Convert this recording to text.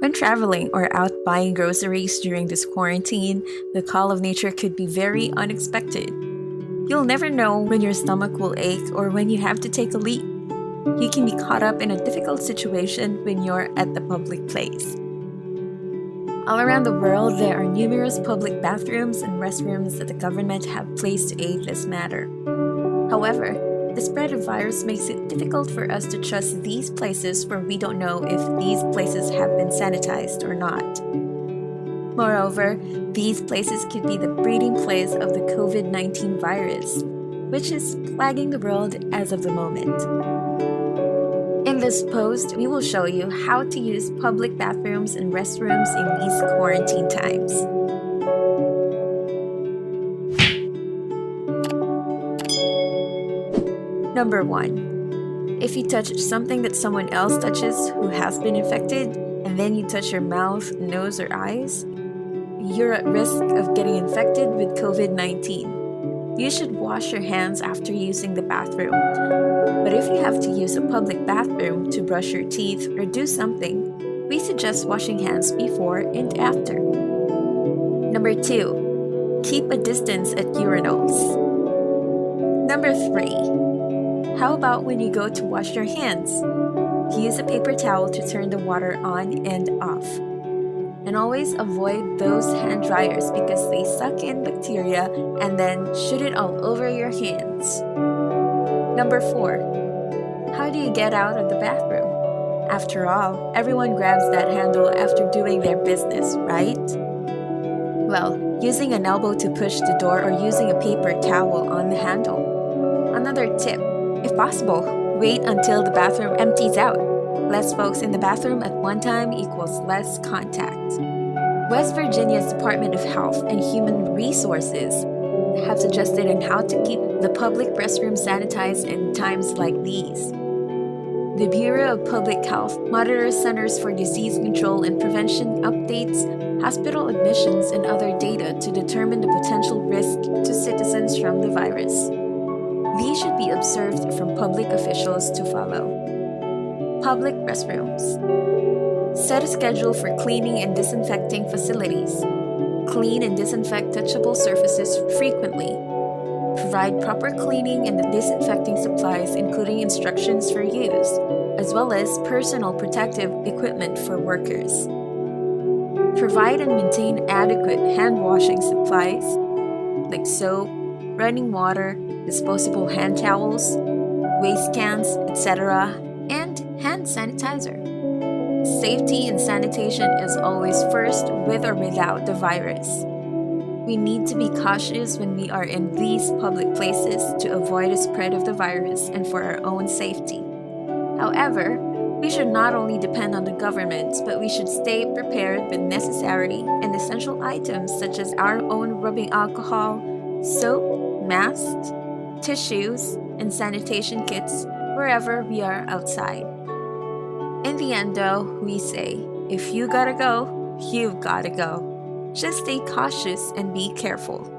When traveling or out buying groceries during this quarantine, the call of nature could be very unexpected. You'll never know when your stomach will ache or when you have to take a leak. You can be caught up in a difficult situation when you're at the public place. All around the world, there are numerous public bathrooms and restrooms that the government have placed to aid this matter. However, the spread of virus makes it difficult for us to trust these places where we don't know if these places have been sanitized or not. Moreover, these places could be the breeding place of the COVID-19 virus, which is plaguing the world as of the moment. In this post, we will show you how to use public bathrooms and restrooms in these quarantine times. Number 1. If you touch something that someone else touches who has been infected, and then you touch your mouth, nose, or eyes, you're at risk of getting infected with COVID-19. You should wash your hands after using the bathroom. But if you have to use a public bathroom to brush your teeth or do something, we suggest washing hands before and after. Number 2. Keep a distance at urinals. Number 3. How about when you go to wash your hands? Use a paper towel to turn the water on and off. And always avoid those hand dryers because they suck in bacteria and then shoot it all over your hands. Number 4. How do you get out of the bathroom? After all, everyone grabs that handle after doing their business, right? Well, using an elbow to push the door or using a paper towel on the handle. Another tip, if possible, wait until the bathroom empties out. Less folks in the bathroom at one time equals less contact. West Virginia's Department of Health and Human Resources have suggested on how to keep the public restroom sanitized in times like these. The Bureau of Public Health monitors Centers for Disease Control and Prevention updates hospital admissions and other data to determine the potential risk to citizens from the virus. These should be observed from public officials to follow. Public restrooms. Set a schedule for cleaning and disinfecting facilities. Clean and disinfect touchable surfaces frequently. Provide proper cleaning and disinfecting supplies, including instructions for use, as well as personal protective equipment for workers. Provide and maintain adequate hand washing supplies, like soap, running water, disposable hand towels, waste cans, etc., and hand sanitizer. Safety and sanitation is always first with or without the virus. We need to be cautious when we are in these public places to avoid the spread of the virus and for our own safety. However, we should not only depend on the government, but we should stay prepared with necessary and essential items such as our own rubbing alcohol, soap, masks, tissues, and sanitation kits wherever we are outside. In the end though, we say, if you gotta go, you've gotta go. Just stay cautious and be careful.